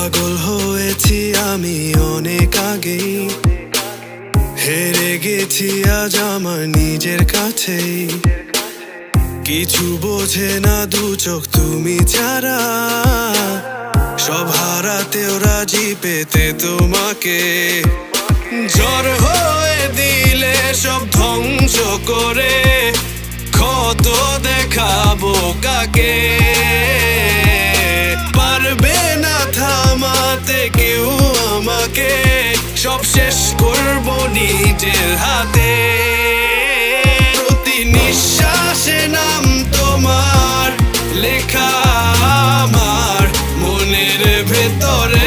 পাগল হয়েছি আমি অনেক আগেই, হেরে গেছি আজ আমার নিজের কাছেই। কিছু বোঝে না দু চোখ তুমি ছাড়া, সব হারাতেও রাজি পেতে তোমাকে। ঝড় হয়ে দিলে সব ধ্বংস করে, ক্ষত দেখাবো কাকে? পারবে না থামাতে কেউ আমাকে, সব শেষ করবো নিজের হাতে। প্রতি নিঃশ্বাসে নাম তোমার লেখা আমার মনের ভেতরে।